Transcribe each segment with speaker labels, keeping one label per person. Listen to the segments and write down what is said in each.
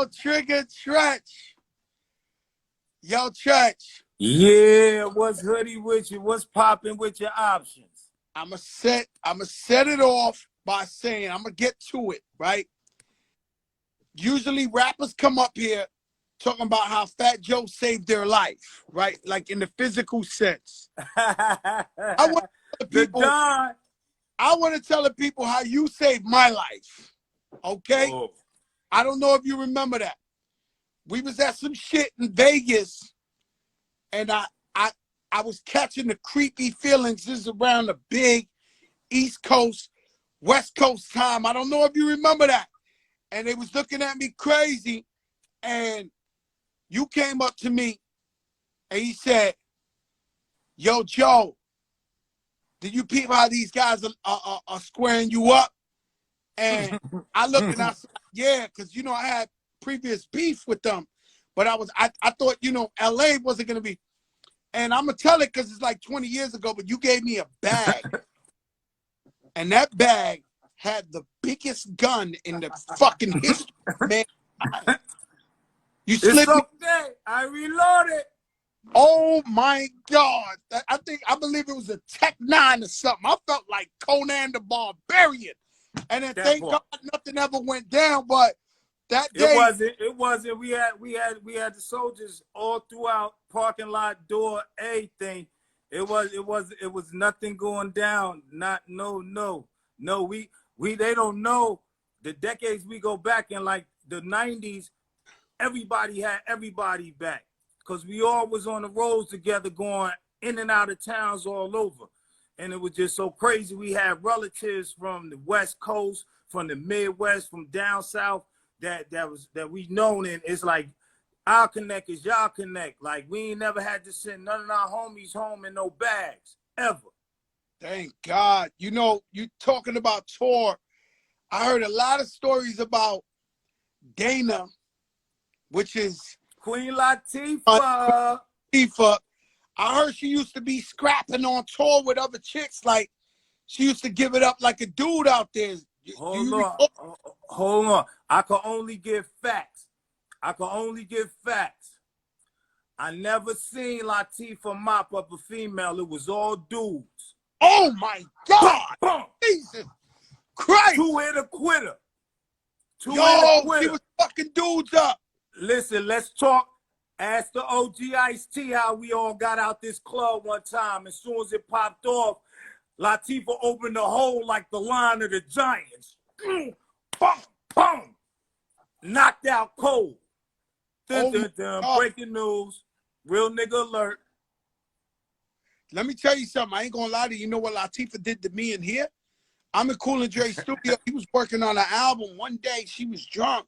Speaker 1: Yo, Trigger Tretch. Yo, Tretch.
Speaker 2: Yeah, what's hoodie with you? What's popping with your options?
Speaker 1: I'ma set it off by saying I'm gonna get to it, right? Usually rappers come up here talking about how Fat Joe saved their life, right? Like in the physical sense. I want to tell the people, I want to tell the people how you saved my life. Okay?
Speaker 2: Oh.
Speaker 1: I don't know if you remember that. We was at some shit in Vegas, and I was catching the creepy feelings. This is around the big East Coast, West Coast time. I don't know if you remember that. And they was looking at me crazy, and you came up to me, and he said, "Yo, Joe, did you peep how these guys are squaring you up?" And I looked and I said, "Yeah," because, you know, I had previous beef with them. But I thought, you know, LA wasn't going to be. And I'm going to tell it because it's like 20 years ago, but you gave me a bag. And that bag had the biggest gun in the fucking history, man. You slipped me.
Speaker 2: Okay. I reloaded.
Speaker 1: Oh my God. I believe it was a Tech 9 or something. I felt like Conan the Barbarian. And then thank God nothing ever went down, but that day
Speaker 2: it wasn't. We had the soldiers all throughout, parking lot, door, everything. It was nothing going down. No. They don't know the decades we go back in, like the 90s, everybody had everybody back. Because we all was on the roads together, going in and out of towns all over. And it was just so crazy. We had relatives from the West Coast, from the Midwest, from down south that we known. And it's like our connect is y'all connect. Like we ain't never had to send none of our homies home in no bags, ever.
Speaker 1: Thank God. You know, you talking about tour. I heard a lot of stories about which is
Speaker 2: Queen Latifah.
Speaker 1: Latifah. I heard she used to be scrapping on tour with other chicks. Like she used to give it up like a dude out there.
Speaker 2: Hold on. I can only give facts. I never seen Latifah mop up a female. It was all dudes.
Speaker 1: Oh my God!
Speaker 2: Boom.
Speaker 1: Jesus Christ!
Speaker 2: Two-hitter quitter.
Speaker 1: She was fucking dudes up.
Speaker 2: Listen, let's talk. Ask the OG Ice-T how we all got out this club one time. As soon as it popped off, Latifah opened the hole like the line of the Giants. Boom, boom. Knocked out cold. Breaking news. Real nigga alert.
Speaker 1: Let me tell you something. I ain't gonna lie to you. You know what Latifah did to me in here? I'm in Cool and Dre's studio. He was working on an album. One day she was drunk.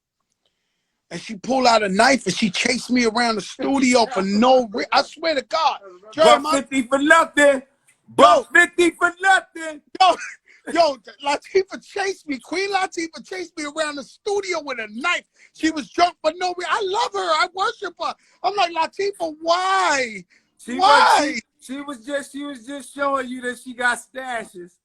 Speaker 1: And she pulled out a knife and she chased me around the studio for no reason. I swear to God.
Speaker 2: $50 for nothing. $50 for nothing.
Speaker 1: Yo, Latifah chased me. Queen Latifah chased me around the studio with a knife. She was drunk for no reason. I love her. I worship her. I'm like, Latifah, why? Why?
Speaker 2: She was just showing you that she got stashes.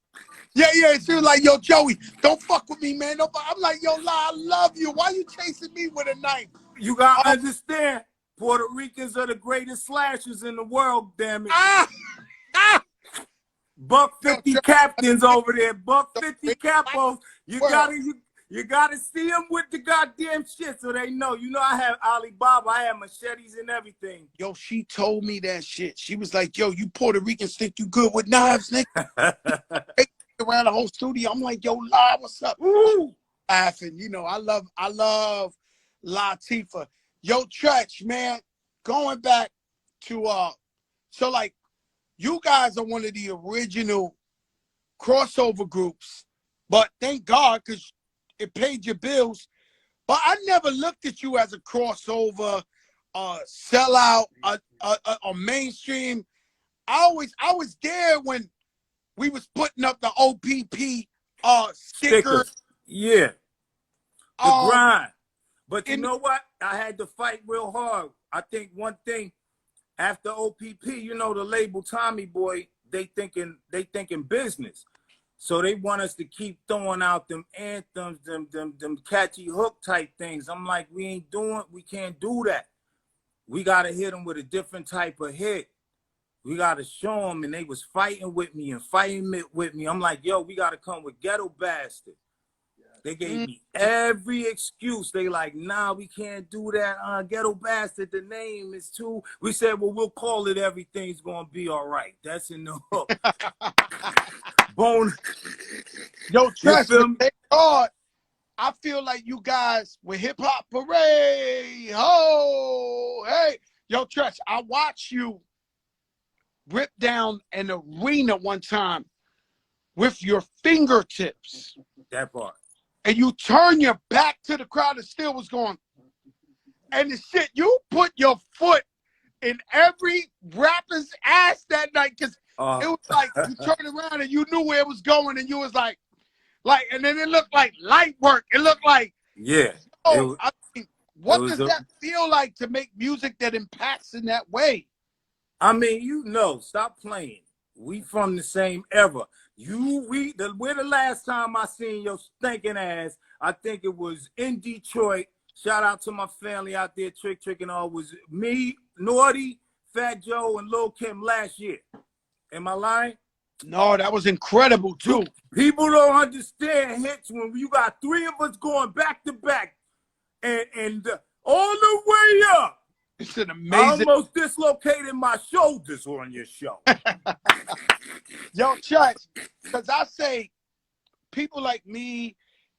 Speaker 1: Yeah. She was like, yo, Joey, don't fuck with me, man. I'm like, yo, I love you. Why you chasing me with a knife?
Speaker 2: You gotta understand, Puerto Ricans are the greatest slashers in the world, damn it. $150 captains over there, $150 capos. You gotta see them with the goddamn shit so they know. You know, I have Alibaba, I have machetes and everything.
Speaker 1: Yo, she told me that shit. She was like, yo, you Puerto Ricans think you good with knives, nigga. Around the whole studio. I'm like, yo, La, what's up? Ooh. Laughing. You know, I love Latifah. Yo, Tretch, man, going back to so like you guys are one of the original crossover groups, but thank God because it paid your bills. But I never looked at you as a crossover, sellout, a mainstream. I was there when we was putting up the OPP stickers.
Speaker 2: Yeah. The grind. But you know what? I had to fight real hard. I think one thing after OPP, you know, the label Tommy Boy, they thinking business. So they want us to keep throwing out them anthems, them catchy hook type things. I'm like, we can't do that. We got to hit them with a different type of hit. We got to show them, and they was fighting with me and fighting with me. I'm like, yo, we got to come with Ghetto Bastard. They gave me every excuse. They like, nah, we can't do that. Ghetto Bastard, the name is too. We said, well, we'll call it Everything's Gonna Be All Right. That's in the hook. Bone.
Speaker 1: Yo, trust me, thank God. I feel like you guys with Hip Hop Parade. Ho, hey. Yo, Treach, I watched you rip down an arena one time with your fingertips.
Speaker 2: That part.
Speaker 1: And you turn your back to the crowd and still was going. And the shit, you put your foot in every rapper's ass that night, because it was like you turned around and you knew where it was going, and you was like, and then it looked like light work. It looked like,
Speaker 2: yeah.
Speaker 1: Oh, I mean, what does that feel like to make music that impacts in that way?
Speaker 2: I mean, stop playing. We from the same era. Where the last time I seen your stinking ass, I think it was in Detroit. Shout out to my family out there, Trick and all. Was me, Naughty, Fat Joe, and Lil Kim last year. Am I lying?
Speaker 1: No, that was incredible too.
Speaker 2: People don't understand hits when you got three of us going back to back, and all the way up.
Speaker 1: It's an amazing.
Speaker 2: I almost dislocated my shoulders on your show.
Speaker 1: Yo, Treach, because I say people like me,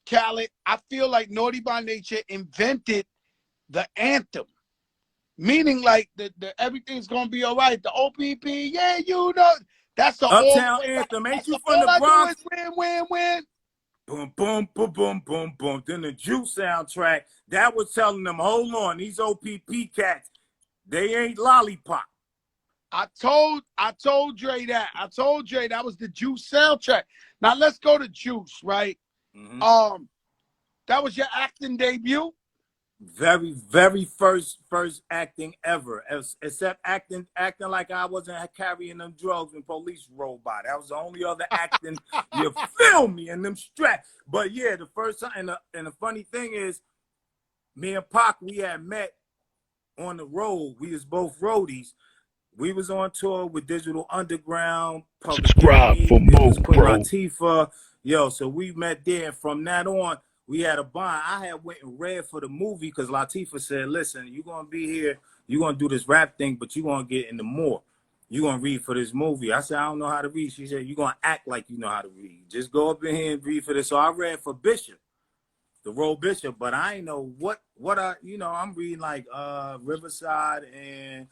Speaker 1: Khaled, I feel like Naughty by Nature invented the anthem. Meaning like the Everything's Gonna Be All Right, the OPP, yeah, that's the
Speaker 2: Uptown anthem. Ain't you from the Bronx?
Speaker 1: Win.
Speaker 2: Boom, boom, boom, boom, boom, boom. Then the Juice soundtrack, that was telling them, hold on, these OPP cats, they ain't lollipop.
Speaker 1: I told Dre that. I told Dre that was the Juice soundtrack. Now let's go to Juice, right? Mm-hmm. That was your acting debut?
Speaker 2: Very, very first acting ever. Except acting like I wasn't carrying them drugs when police rolled by. That was the only other acting. You feel me? And them straps. But yeah, the first time, and the funny thing is, me and Pac, we had met on the road. We was both roadies. We was on tour with Digital Underground.
Speaker 3: Subscribe for more, bro.
Speaker 2: Latifah. Yo, so we met there. And from that on, we had a bond. I had went and read for the movie because Latifah said, listen, you're going to be here. You're going to do this rap thing, but you're going to get into more. You're going to read for this movie. I said, I don't know how to read. She said, you're going to act like you know how to read. Just go up in here and read for this. So I read for Bishop, the role Bishop, but I ain't know what I'm reading like Riverside and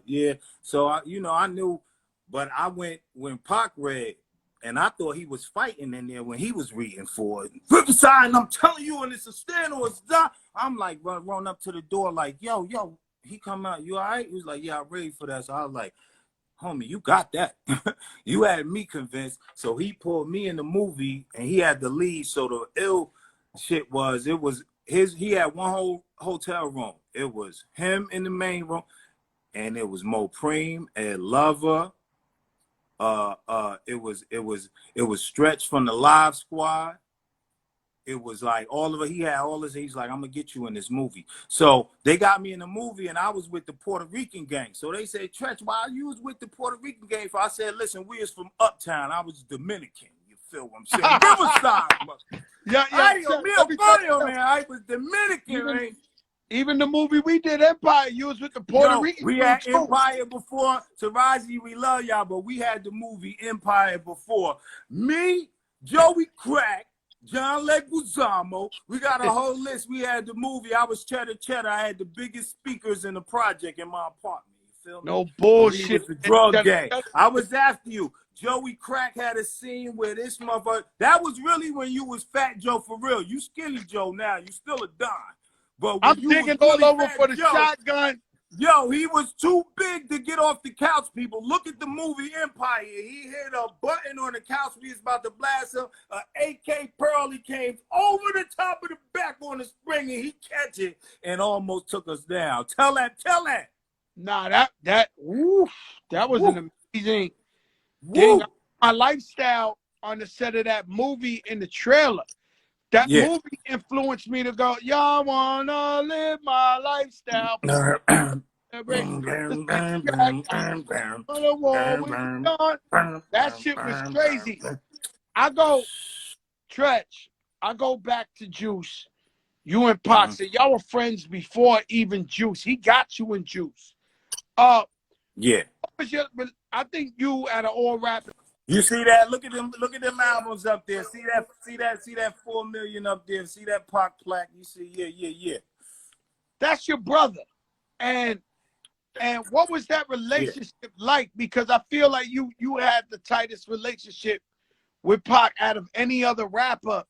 Speaker 2: yeah. So I knew, but I went when Pac read, and I thought he was fighting in there when he was reading for it. Riverside, and I'm telling you, and it's a stand or it's not. I'm like run up to the door like, yo, he come out, you all right? He was like, yeah, I'm ready for that. So I was like, homie, you got that. You had me convinced. So he pulled me in the movie, and he had the lead. So the ill shit was, he had one whole hotel room. It was him in the main room, and it was Mo Preem, Ed Lover. It was Stretch from the Live Squad. It was like all of it. He had all this. He's like, I'm gonna get you in this movie. So they got me in the movie, and I was with the Puerto Rican gang. So they said, Treach, why you was with the Puerto Rican gang? I said, listen, we was from Uptown. I was Dominican. You feel what I'm saying? Riverside.
Speaker 1: Yeah.
Speaker 2: I was Dominican, man.
Speaker 1: Even the movie we did, Empire, you was with the Puerto Rican.
Speaker 2: We had too. Empire before. Taraji, we love y'all, but we had the movie Empire before. Me, Joey Crack, John Leguizamo. We got a whole list. We had the movie. I was Cheddar. I had the biggest speakers in the project in my apartment. You feel me?
Speaker 1: No bullshit.
Speaker 2: The drug gang. I was after you. Joey Crack had a scene where this motherfucker. That was really when you was Fat Joe for real. You Skinny Joe now. You still a dime. But
Speaker 1: I'm digging all over for the shotgun.
Speaker 2: Yo, he was too big to get off the couch, people. Look at the movie Empire. He hit a button on the couch. We was about to blast him. AK Pearl, he came over the top of the back on the spring, and he catch it and almost took us down. Tell that.
Speaker 1: Nah, that was an amazing thing. My lifestyle on the set of that movie in the trailer. That
Speaker 2: Yeah.
Speaker 1: movie influenced me to go, y'all wanna live my lifestyle. Celebrate the six pack. On the wall when you're gone. That shit was crazy. I go, Tretch, I go back to Juice. You and Pac said y'all were friends before even Juice. He got you in Juice.
Speaker 2: Yeah.
Speaker 1: I think you at an all rap.
Speaker 2: You see that? Look at them albums up there. See that 4 million up there. See that Pac plaque. You see, yeah.
Speaker 1: That's your brother. And what was that relationship like? Because I feel like you had the tightest relationship with Pac out of any other rapper.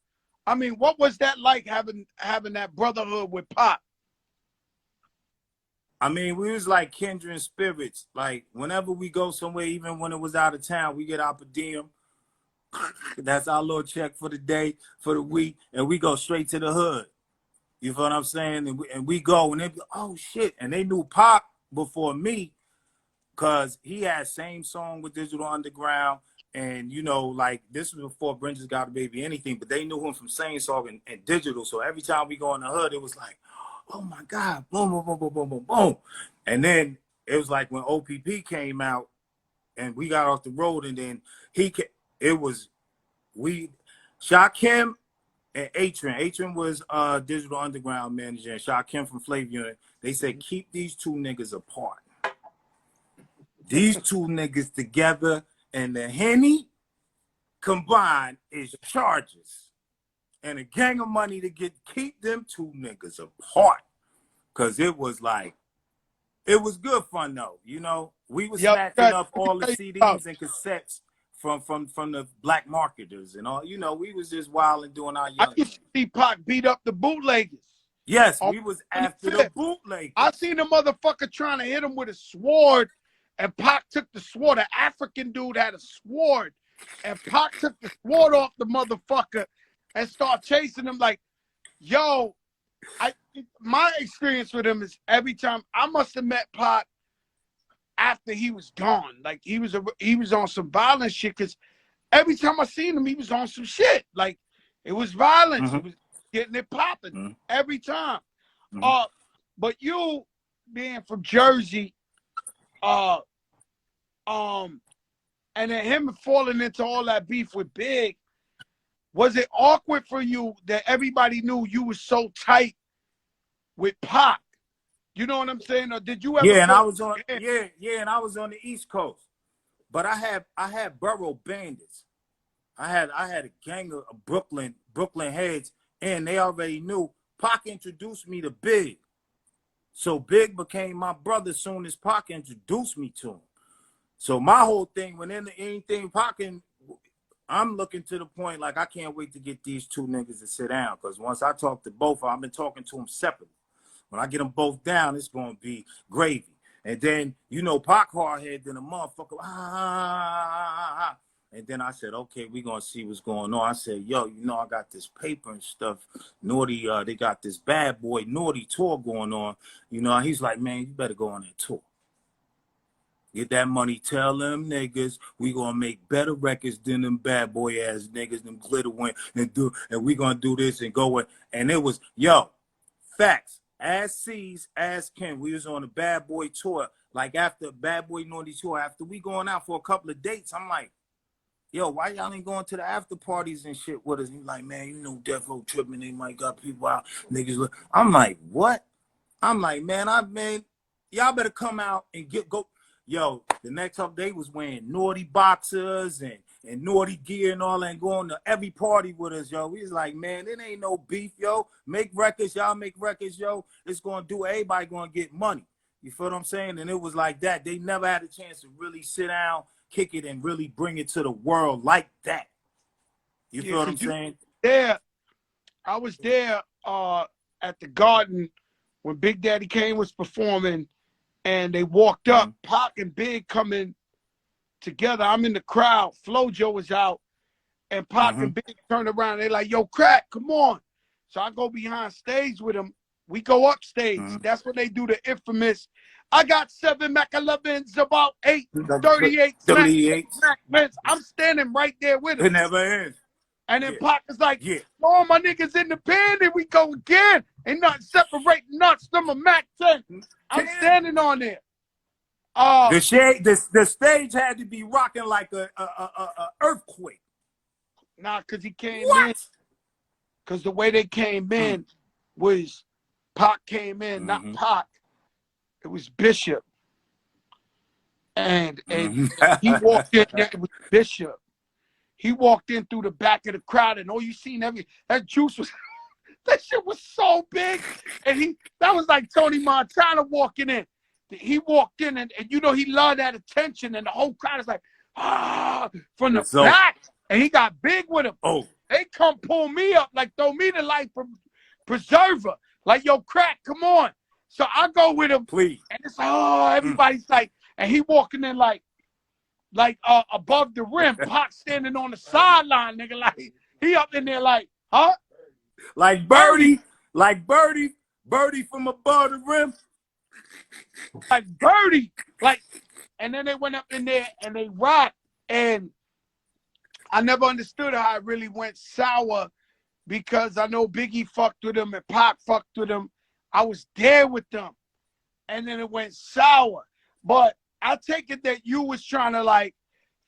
Speaker 1: I mean, what was that like having that brotherhood with Pac?
Speaker 2: I mean, we was like kindred spirits. Like whenever we go somewhere, even when it was out of town, we get our per diem. That's our little check for the day, for the week, and we go straight to the hood. You feel what I'm saying? And we go, and they be, oh shit, and they knew Pac before me, cause he had same song with Digital Underground, and you know, like this was before Brenda's Got a Baby anything, but they knew him from Same Song and Digital. So every time we go in the hood, it was like, oh my God, boom, boom, boom, boom, boom, boom, boom. And then it was like when OPP came out and we got off the road, and then it was Shakim and Atron was Digital Underground manager, and Shakim from Flavor Unit. They said, keep these two niggas apart. These two niggas together, and the Henny combined is charges. And a gang of money to keep them two niggas apart. Cause it was good fun though. You know, we was snatching up all the CDs and cassettes from the black marketers and all. You know, we was just wild and doing our young thing.
Speaker 1: I used to see Pac beat up the bootleggers.
Speaker 2: Yes, we was after the bootleggers.
Speaker 1: I seen the motherfucker trying to hit him with a sword, and Pac took the sword. An African dude had a sword, and Pac took the sword off the motherfucker and started chasing him like, yo, my experience with him is every time I must have met Pac after he was gone. Like he was on some violent shit, because every time I seen him, he was on some shit. Like it was violence. It was getting it popping every time. But you being from Jersey, and then him falling into all that beef with Big, was it awkward for you that everybody knew you was so tight with Pac? You know what I'm saying? Or did you ever?
Speaker 2: Yeah, and I was on and I was on the East Coast. But I had borough bandits. I had a gang of Brooklyn heads, and they already knew. Pac introduced me to Big. So Big became my brother as soon as Pac introduced me to him. So my whole thing, when anything Pac, I'm looking to the point like I can't wait to get these two niggas to sit down, because once I talk to both, I've been talking to them separately. When I get them both down, it's going to be gravy. And then, you know, Pac hardhead than a motherfucker. And then I said, okay, we going to see what's going on. I said, yo, you know, I got this paper and stuff. Naughty, they got this Bad Boy Naughty tour going on. You know, he's like, man, you better go on that tour. Get that money, tell them niggas we gonna make better records than them bad boy ass niggas, them glitter went and we gonna do this and go with. And it was, yo, facts. As C's, as Ken, we was on a Bad Boy tour. Like after Bad Boy Naughty tour, after we going out for a couple of dates, I'm like, yo, why y'all ain't going to the after parties and shit with us? He's like, man, you know, Death Row tripping, they might got people out, niggas look. I'm like, what? I'm like, man, y'all better come out and go. Yo, the next couple days was wearing naughty boxers and naughty gear and all that, and going to every party with us, yo. We was like, man, it ain't no beef, yo. Make records, y'all make records, yo. It's going to do, everybody going to get money. You feel what I'm saying? And it was like that. They never had a chance to really sit down, kick it, and really bring it to the world like that. You feel what I'm saying?
Speaker 1: Yeah, I was there at the Garden when Big Daddy Kane was performing, and they walked up. Pac and Big coming together. I'm in the crowd. Flojo was out, and Pac and Big turned around. They like, yo, Crack, come on. So I go behind stage with him, We go upstage. That's when they do the infamous. I got 7 Mac 11s, about 8 38 Mac. I'm standing right there with him.
Speaker 2: It never ends.
Speaker 1: And then Pac is like, all my niggas in the pen, and we go again. Ain't nothing separating nuts from a Mac 10. I'm standing on there.
Speaker 2: The stage had to be rocking like a earthquake.
Speaker 1: Nah, because he came in. Because the way they came in was Pac came in, not Pac. It was Bishop. And he walked in there, it was Bishop. He walked in through the back of the crowd, and all you seen, that juice was, that shit was so big. And that was like Tony Montana walking in. He walked in, and you know, he loved that attention, and the whole crowd is like, from the back. And he got big with him. They come pull me up, like throw me the life preserver. Like, yo, crack, come on. So I go with him.
Speaker 2: Please.
Speaker 1: And it's like, everybody's like, and he walking in like above the rim. Pac standing on the sideline, nigga. Like, he up in there like, huh?
Speaker 2: Like Birdie from above the rim.
Speaker 1: Like Birdie. Like, and then they went up in there and they rocked. And I never understood how it really went sour, because I know Biggie fucked with him and Pac fucked with him. I was there with them. And then it went sour. But I take it that you was trying to like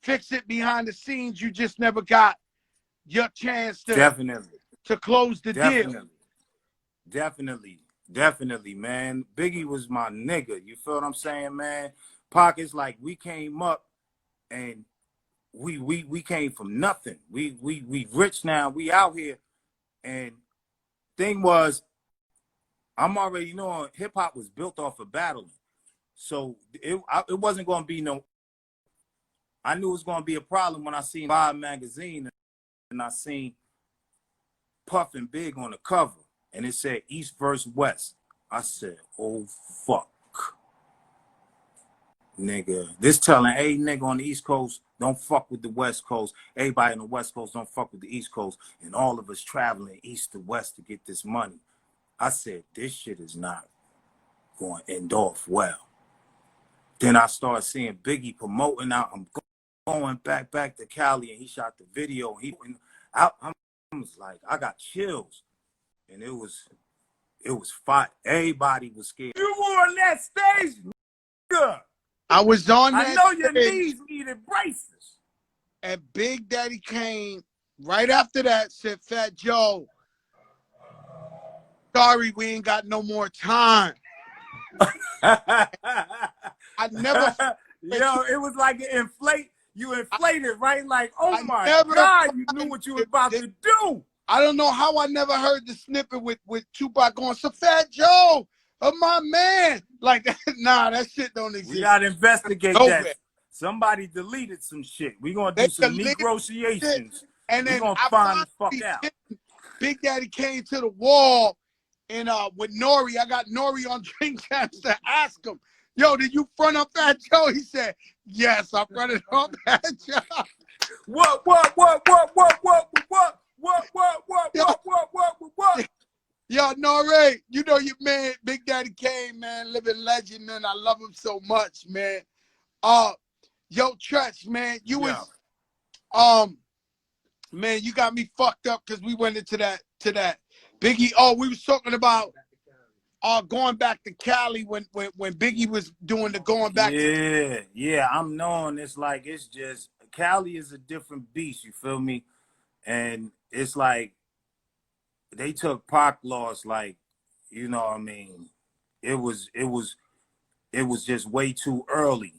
Speaker 1: fix it behind the scenes. You just never got your chance to close the deal.
Speaker 2: Definitely, man. Biggie was my nigga. You feel what I'm saying, man? Pac is like, we came up and we came from nothing. We rich now. We out here. And thing was, I'm already knowing hip hop was built off of battling. So it wasn't going to be no, I knew it was going to be a problem when I seen Vibe magazine and I seen Puff and Big on the cover and it said East versus West. I said, oh, fuck. Nigga, this telling a nigga on the East Coast, don't fuck with the West Coast. Everybody on the West Coast don't fuck with the East Coast. And all of us traveling east to west to get this money. I said, this shit is not going to end off well. Then I started seeing Biggie promoting out. I'm going back to Cali, and he shot the video. I was like, I got chills. And it was fight. Everybody was scared. You were on that stage, nigga.
Speaker 1: I was on that
Speaker 2: I know your
Speaker 1: stage,
Speaker 2: knees needed braces.
Speaker 1: and Big Daddy Kane, right after that, said, Fat Joe, sorry, we ain't got no more time. I never...
Speaker 2: Yo, it was like you inflated, right? Like, oh my God, you knew what you were about to do.
Speaker 1: I don't know how I never heard the snippet with Tupac going, so Fat Joe, my man. Like, nah, that shit don't exist.
Speaker 2: We gotta investigate that. Somebody deleted some shit. We gonna do some negotiations.
Speaker 1: And then
Speaker 2: we gonna find the fuck out.
Speaker 1: Big Daddy came to the wall and with Nori. I got Nori on Drink Champs to ask him, yo, did you front up Fat Joe? He said, yes, I fronted up Fat Joe.
Speaker 2: What?
Speaker 1: Yo, Nori, you know your man, Big Daddy Kane, man, living legend, man. I love him so much, man. Yo, TREACH, man, you was, man, you got me fucked up because we went into that Biggie. Oh, we was talking about going back to Cali when Biggie was doing the going back.
Speaker 2: Yeah, I'm knowing it's like, it's just, Cali is a different beast, you feel me? And it's like, they took Pac loss, like, you know what I mean? It was just way too early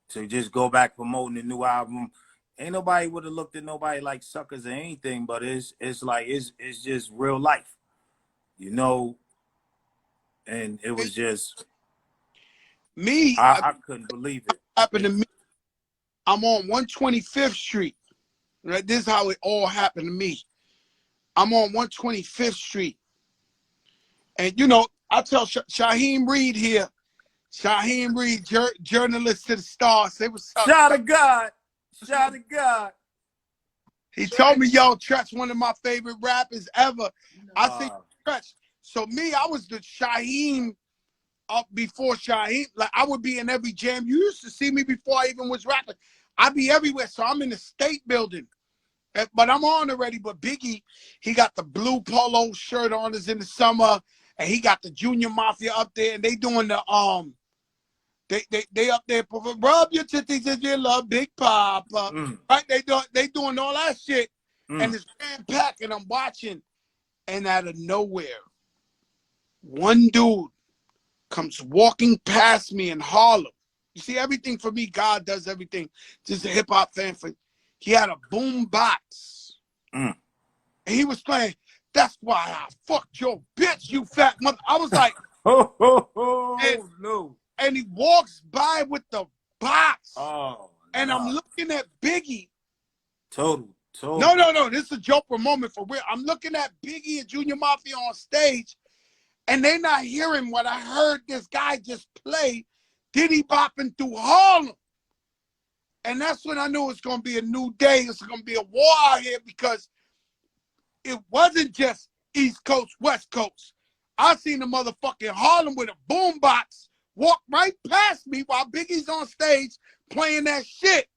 Speaker 2: to just go back promoting the new album. Ain't nobody would have looked at nobody like suckers or anything, but it's like, it's just real life, you know? And it was just
Speaker 1: me.
Speaker 2: I couldn't believe it.
Speaker 1: Happened to me. I'm on 125th Street. Right, this is how it all happened to me. I'm on 125th Street, and you know, I tell Shaheem Reed here. Shaheem Reed, journalist to the stars. Say what's up.
Speaker 2: Shout to God. Shout to God.
Speaker 1: He told me, yo, TREACH, one of my favorite rappers ever. I say, TREACH, So me, I was the Shaheem up before Shaheem. Like I would be in every jam. You used to see me before I even was rapping. I'd be everywhere. So I'm in the state building. But I'm on already. But Biggie, he got the blue polo shirt on us in the summer, and he got the Junior Mafia up there, and they doing the they up there, rub your titties if you love Big Papa. Right? They doing all that shit. And it's jam packed, and I'm watching, and out of nowhere, one dude comes walking past me in Harlem. You see, everything for me, God does everything. Just a hip hop fan. He had a boom box. And he was playing, that's why I fucked your bitch, you fat mother. I was like,
Speaker 2: no.
Speaker 1: And he walks by with the box.
Speaker 2: Oh,
Speaker 1: and I'm looking at Biggie.
Speaker 2: Total.
Speaker 1: No. This is a joker moment for real. I'm looking at Biggie and Junior Mafia on stage, and they're not hearing what I heard this guy just play, Diddy bopping through Harlem. And that's when I knew it's going to be a new day. It's going to be a war out here, because it wasn't just East Coast, West Coast. I seen the motherfucking Harlem with a boombox walk right past me while Biggie's on stage playing that shit.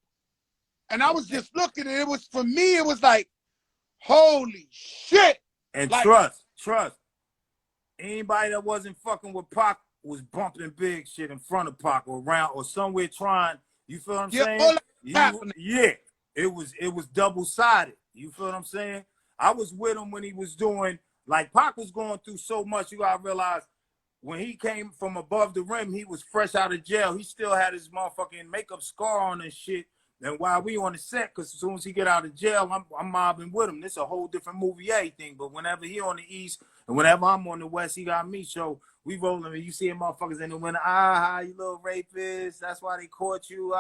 Speaker 1: And I was just looking, and it was, for me, it was like, holy shit.
Speaker 2: And
Speaker 1: like,
Speaker 2: trust. Anybody that wasn't fucking with Pac was bumping big shit in front of Pac or around or somewhere trying. You feel what I'm saying? Yeah. It was double-sided. You feel what I'm saying? I was with him when he was doing, like, Pac was going through so much. You gotta realize, when he came from above the rim, he was fresh out of jail. He still had his motherfucking makeup scar on and shit. And while we on the set, because as soon as he get out of jail, I'm mobbing with him. This a whole different movie, everything. But whenever he on the East and whenever I'm on the West, he got me. So we rolling, and you see motherfuckers in the winter, you little rapist. That's why they caught you.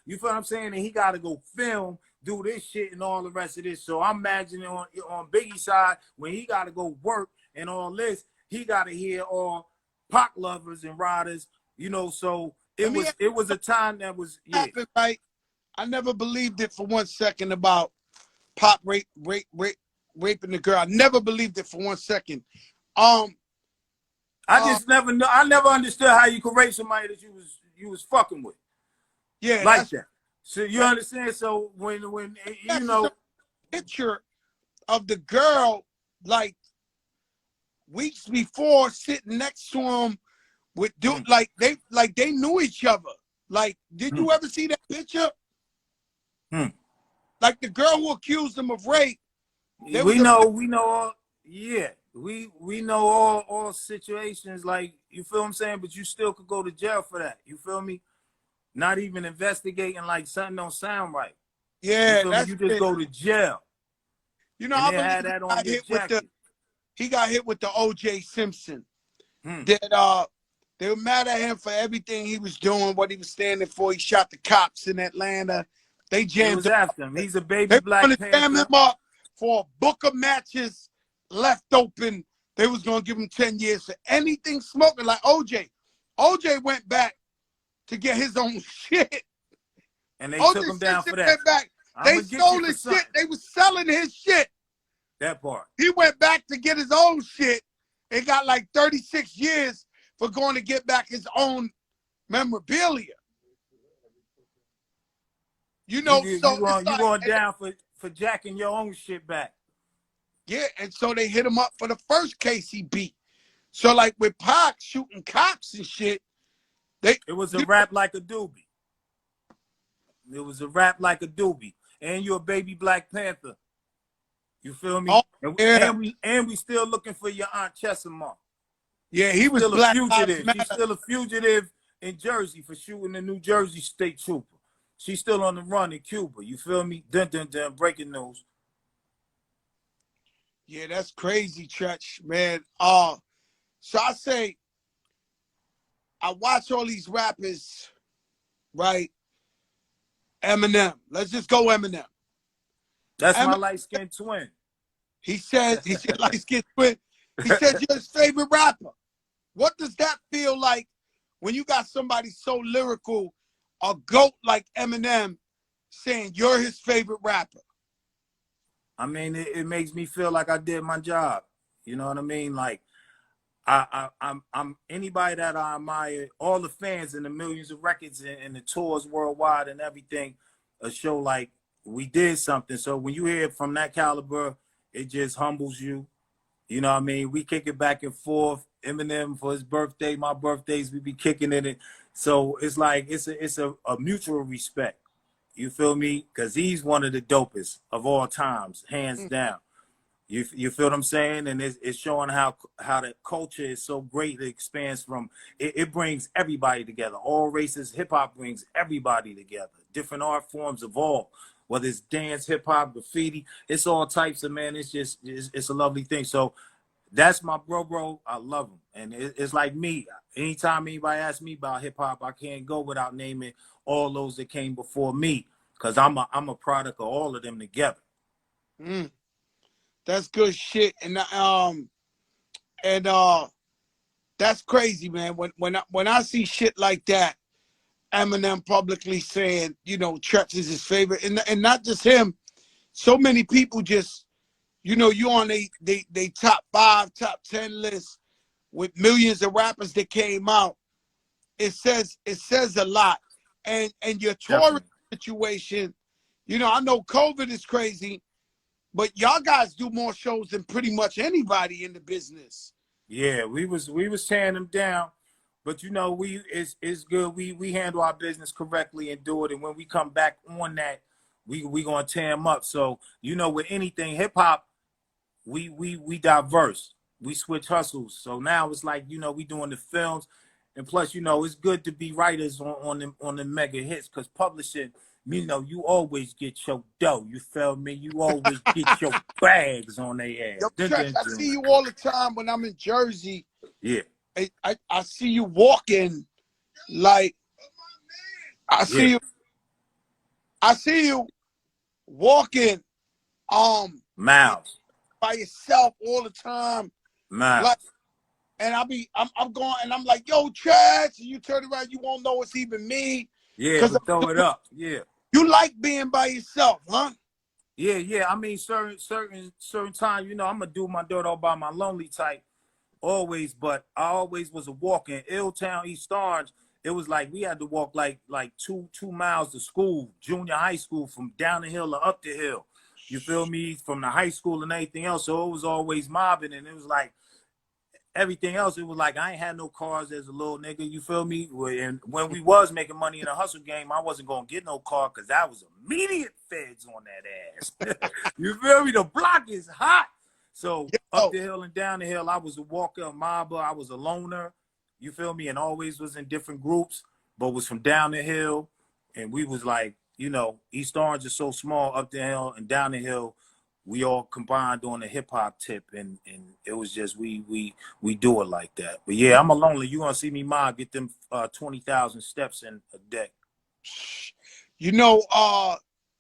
Speaker 2: You feel what I'm saying? And he got to go film, do this shit, and all the rest of this. So I'm imagining on Biggie's side, when he got to go work and all this, he got to hear all Pac lovers and riders. You know, so it was a time that was
Speaker 1: happened, right? I never believed it for 1 second about Pac raping the girl. I never believed it for 1 second. I
Speaker 2: just never know. I never understood how you could rape somebody that you was fucking with.
Speaker 1: Yeah,
Speaker 2: like that. So you understand? So when you know,
Speaker 1: picture of the girl like weeks before sitting next to him with dude like they knew each other. Like, did you ever see that picture? Like the girl who accused him of rape.
Speaker 2: We know all situations, like, you feel what I'm saying, but you still could go to jail for that. You feel me? Not even investigating, like, something don't sound right.
Speaker 1: Yeah,
Speaker 2: you just go to jail.
Speaker 1: You know,
Speaker 2: I had that on your jacket.
Speaker 1: He got hit with the O.J. Simpson. That they were mad at him for everything he was doing, what he was standing for. He shot the cops in Atlanta. They jammed him.
Speaker 2: After him. He's a baby Black Panther.
Speaker 1: They jammed him up for a book of matches left open. They was gonna give him 10 years for anything smoking, like OJ. OJ went back to get his own shit.
Speaker 2: And they took him down for that.
Speaker 1: Went back. They stole his shit. They was selling his shit.
Speaker 2: That part.
Speaker 1: He went back to get his own shit and got like 36 years for going to get back his own memorabilia. You know,
Speaker 2: you going down for jacking your own shit back.
Speaker 1: Yeah, and so they hit him up for the first case he beat. So like with Pac shooting cops and shit, it
Speaker 2: was a rap like a doobie. It was a rap like a doobie. And you're a baby Black Panther. You feel me?
Speaker 1: Oh, yeah.
Speaker 2: And we still looking for your Aunt Chesimard.
Speaker 1: Yeah, he was
Speaker 2: still
Speaker 1: Black
Speaker 2: a fugitive. She's still a fugitive in Jersey for shooting the New Jersey State Trooper. She's still on the run in Cuba. You feel me? Dun dun dun. Breaking news.
Speaker 1: Yeah, that's crazy, Treach, man. So I say, I watch all these rappers, right? Eminem. Let's just go Eminem.
Speaker 2: That's my light-skinned twin.
Speaker 1: He said he's your light-skinned twin. He said you're his favorite rapper. What does that feel like when you got somebody so lyrical, a GOAT like Eminem, saying you're his favorite rapper?
Speaker 2: I mean, it makes me feel like I did my job. You know what I mean? Like I'm anybody that I admire, all the fans and the millions of records and the tours worldwide and everything, show like we did something. So when you hear it from that caliber, it just humbles you. You know what I mean? We kick it back and forth. Eminem for his birthday, my birthdays, we be kicking it. So it's like it's a mutual respect. You feel me? Because he's one of the dopest of all times, hands down. You feel what I'm saying? And it's showing how the culture is so great. It expands from it brings everybody together. All races, hip hop brings everybody together. Different art forms of all, whether it's dance, hip hop, graffiti, it's all types of, man. It's just it's a lovely thing. So that's my bro. I love him, and it's like me. Anytime anybody asks me about hip hop, I can't go without naming all those that came before me, because I'm a product of all of them together.
Speaker 1: Mm, that's good shit. And that's crazy, man. When I see shit like that, Eminem publicly saying, you know, TREACH is his favorite, and not just him. So many people just, you know, you on they top 5, top 10 list with millions of rappers that came out. It says a lot. And your touring
Speaker 2: Definitely.
Speaker 1: situation, you know, I know COVID is crazy, but y'all guys do more shows than pretty much anybody in the business.
Speaker 2: Yeah, we was tearing them down, but you know, it's good. We handle our business correctly and do it. And when we come back on that, we gonna tear them up. So you know, with anything hip hop, we diverse. We switch hustles. So now it's like, you know, we doing the films, and plus, you know, it's good to be writers on the mega hits, because publishing, you know, you always get your dough. You feel me? You always get your bags on their ass.
Speaker 1: Yo,
Speaker 2: Dun,
Speaker 1: TREACH,
Speaker 2: dun,
Speaker 1: I
Speaker 2: dun.
Speaker 1: see you all the time when I'm in Jersey.
Speaker 2: Yeah,
Speaker 1: I see you walking like I
Speaker 2: yeah,
Speaker 1: see you walking
Speaker 2: miles,
Speaker 1: by yourself all the time. Like,
Speaker 2: miles.
Speaker 1: and I'm going and I'm like, yo, TREACH, and you turn around, you won't know it's even me.
Speaker 2: Yeah,
Speaker 1: Cause
Speaker 2: but throw it up. Yeah.
Speaker 1: you like being by yourself, huh?
Speaker 2: Yeah. I mean, certain times, you know, I'm gonna do my dirt all by my lonely type, always. But I always was a walker in Illtown, East Orange. It was like we had to walk like 2 miles to school, junior high school, from down the hill or up the hill. You feel me? From the high school and everything else. So it was always mobbing, and it was like everything else. It was like I ain't had no cars as a little nigga. You feel me? And when we was making money in a hustle game, I wasn't gonna get no car, because I was immediate feds on that ass. You feel me? The block is hot. So up
Speaker 1: Yo,
Speaker 2: the hill and down the hill, I was a walker, a mobber. I was a loner. You feel me? And always was in different groups, but was from down the hill. And we was like, you know, East Orange is so small, up the hill and down the hill. We all combined on the hip hop tip, and it was just we do it like that. But yeah, I'm a lonely. You gonna see me, ma, get them 20,000 steps in a day.
Speaker 1: you know,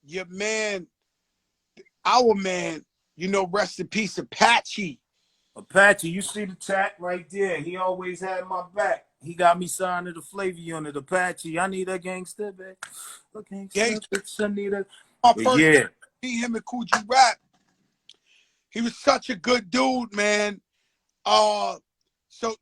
Speaker 1: your man, our man, you know, rest in peace, Apache.
Speaker 2: Apache, you see the tat right there. He always had my back. He got me signed to the flavor unit. Apache, I need a gangster, bitch. A
Speaker 1: Yeah,
Speaker 2: gangster, bitch. I need a.
Speaker 1: my
Speaker 2: But
Speaker 1: first
Speaker 2: yeah,
Speaker 1: time to see him and Coogee Rap. He was such a good dude, man. Uh, so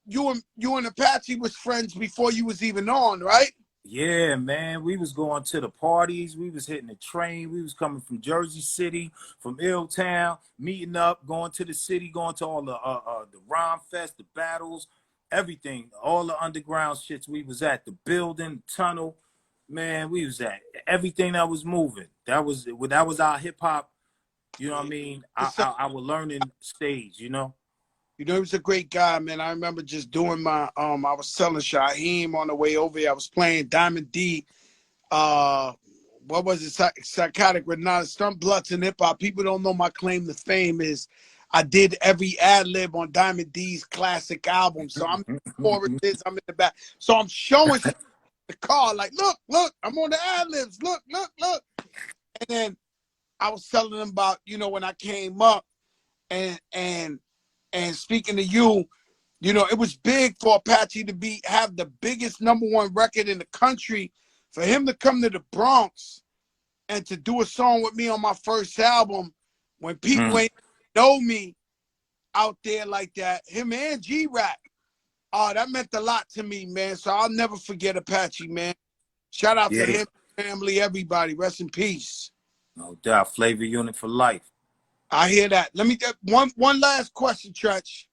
Speaker 1: you and Apache was friends before you was even on, right?
Speaker 2: yeah, man. We was going to the parties. We was hitting the train. We was coming from Jersey City, from Illtown, meeting up, going to the city, going to all the Rhyme Fest, the battles, everything, all the underground shits. We was at the building, tunnel. Man, we was at everything that was moving. That was our hip hop. You know what I mean? Our learning stage. You know.
Speaker 1: You know, he was a great guy, man. I remember just doing my I was selling Shaheem on the way over here. I was playing Diamond D. What was it? Psychotic Renata, Stunt Bloods and hip hop. People don't know my claim to fame is I did every ad lib on Diamond D's classic album. So I'm in the choruses, I'm in the back. So I'm showing shit in the car, like, look, I'm on the ad libs. Look. And then I was telling them about, you know, when I came up and speaking to you, you know, it was big for Apache to have the biggest #1 record in the country. For him to come to the Bronx and to do a song with me on my first album, when people ain't know me, out there like that. Him and G-Rap. Oh, that meant a lot to me, man. So I'll never forget Apache, man. Shout out to him, family, everybody. Rest in peace.
Speaker 2: No doubt. Flavor unit for life.
Speaker 1: I hear that. Let me get one last question, Tretch.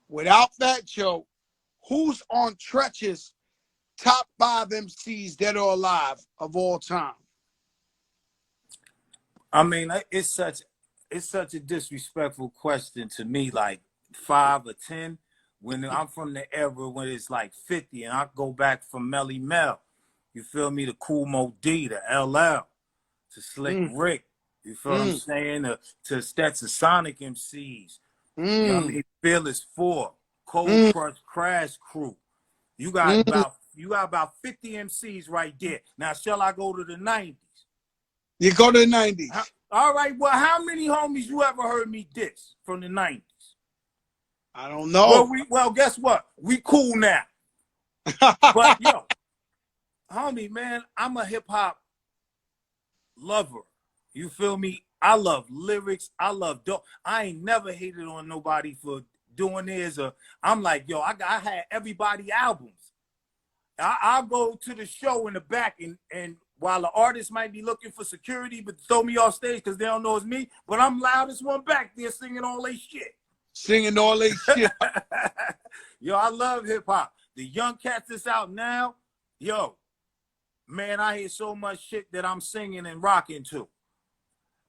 Speaker 1: Without Fat Joe, who's on Tretch's top 5 MCs dead or alive of all time?
Speaker 2: I mean, it's such a disrespectful question to me, like 5 or 10, when I'm from the era when it's like 50, and I go back from Melly Mel. You feel me? The Cool Mo D, the LL, to Slick Rick. You feel what I'm saying? To Stetson Sonic MCs. You know what I mean? Fearless 4, Cold Crush Crash Crew. You got about 50 MCs right there. Now, shall I go to the 90s?
Speaker 1: You go to the 90s.
Speaker 2: All right. Well, how many homies you ever heard me diss from the 90s?
Speaker 1: I don't know.
Speaker 2: Well, guess what? We cool now. But yo, homie, man, I'm a hip hop lover. You feel me? I love lyrics. I love dope. I ain't never hated on nobody for doing this. I'm like, yo, I had everybody albums. I'll go to the show in the back, and while the artist might be looking for security, but throw me off stage because they don't know it's me, but I'm loudest one back there singing all they shit.
Speaker 1: Singing all they shit.
Speaker 2: Yo, I love hip hop. The young cats that's out now, yo, man, I hear so much shit that I'm singing and rocking to.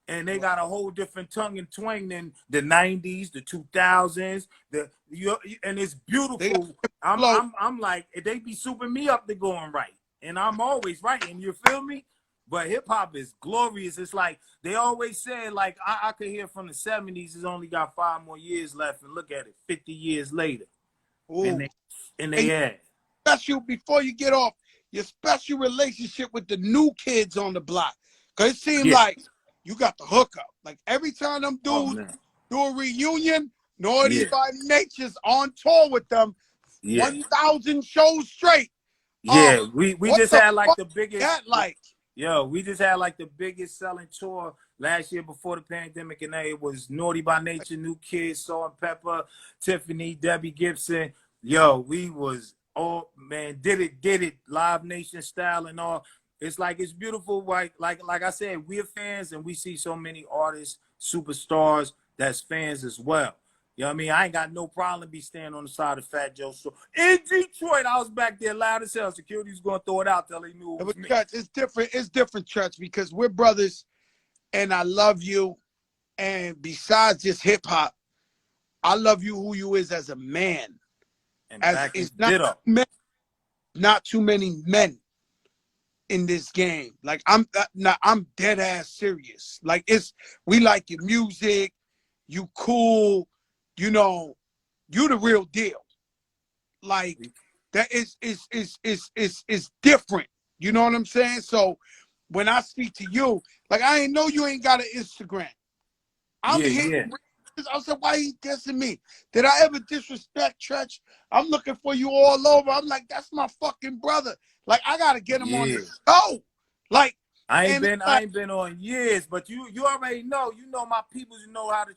Speaker 2: And they got a whole different tongue and twang than the 90s, the 2000s, and it's beautiful. I'm like, they be souping me up to going right. And I'm always right, and you feel me? But hip-hop is glorious. It's like, they always said, like, I could hear from the 70s, it's only got 5 more years left, and look at it, 50 years later.
Speaker 1: Ooh.
Speaker 2: And they had.
Speaker 1: Special, before you get off, your special relationship with the new kids on the block. Because it seemed like you got the hookup. Like, every time them dudes do a reunion, Naughty by Nature's on tour with them, 1,000 shows straight.
Speaker 2: Yeah, we just had like the biggest.
Speaker 1: That like,
Speaker 2: yo, we just had like the biggest selling tour last year before the pandemic, and it was Naughty by Nature, New Kids, Salt and Pepper, Tiffany, Debbie Gibson. Yo, we was all, man, did it Live Nation style and all. It's like, it's beautiful. Like I said, we're fans, and we see so many artists, superstars that's fans as well. You know what I mean? I ain't got no problem be standing on the side of Fat Joe. So in Detroit, I was back there loud as hell. Security was going to throw it out till they knew it was me.
Speaker 1: It's different. It's different, Church, because we're brothers, and I love you. And besides just hip hop, I love you who you is as a man.
Speaker 2: And
Speaker 1: as it's not too many men in this game. Like, I'm dead ass serious. Like, we like your music, you cool. You know, you the real deal. Like, that is different. You know what I'm saying? So when I speak to you, like, I ain't know you ain't got an Instagram. I'm here. I said, why he dissing me? Did I ever disrespect Tretch? I'm looking for you all over. I'm like, that's my fucking brother. Like, I gotta get him on the show. Like,
Speaker 2: I ain't been on years, but you already know. You know my people. You know how to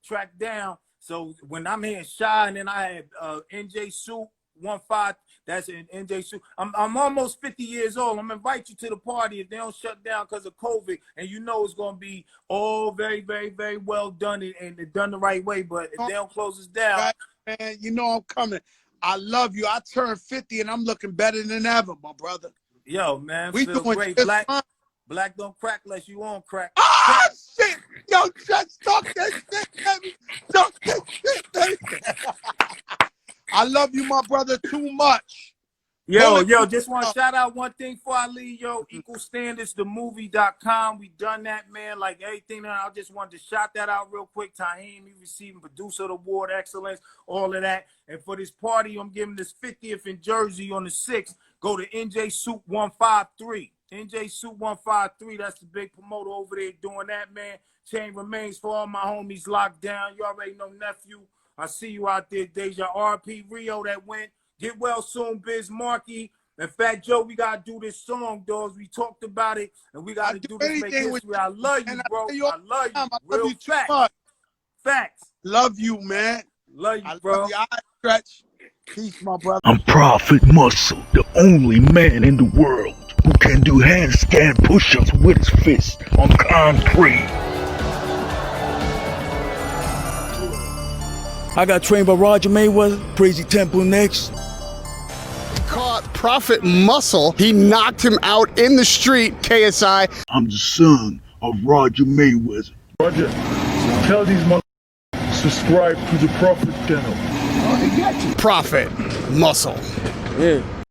Speaker 2: track down. So when I'm here in Shy, and then I had NJ Soup 15, that's in NJ Soup. I'm almost 50 years old. I'm gonna invite you to the party if they don't shut down because of COVID, and you know it's gonna be all very, very, very well done and done the right way. But if they don't close us down,
Speaker 1: right, man, you know I'm coming. I love you. I turned 50 and I'm looking better than ever, my brother.
Speaker 2: Yo, man,
Speaker 1: we
Speaker 2: feel
Speaker 1: doing
Speaker 2: great. Black don't crack unless you on crack.
Speaker 1: Ah, shit! Yo, just talk that shit, baby. Talk that shit, baby. I love you, my brother, too much.
Speaker 2: Yo, just want to shout out one thing before I leave. Yo, Equal Standards, themovie.com. We done that, man. Like everything. I just wanted to shout that out real quick. Tahim, you receiving Producer Award, Excellence, all of that. And for this party, I'm giving this 50th in Jersey on the 6th. Go to NJ Soup 153. NJ Soup 153. That's the big promoter over there doing that, man. Chain remains for all my homies locked down. You already know, nephew. I see you out there, Deja. RP Rio that went. Get well soon, Biz Markie. And Fat Joe, we got to do this song, dogs. We talked about it, and we got to do this. Make history. I love you, bro. I love you. Real fat. Facts.
Speaker 1: Love you, man.
Speaker 2: Love you,
Speaker 1: I
Speaker 2: bro.
Speaker 1: love you. I stretch. Peace, my brother.
Speaker 3: I'm Prophet Muscle, the only man in the world who can do handstand push-ups with his fist on concrete.
Speaker 4: I got trained by Roger Mayweather, Crazy Temple next.
Speaker 5: Caught Prophet Muscle. He knocked him out in the street, KSI.
Speaker 3: I'm the son of Roger Mayweather.
Speaker 6: Roger, tell these motherfuckers subscribe to the Prophet channel.
Speaker 5: Prophet Muscle.
Speaker 4: Yeah.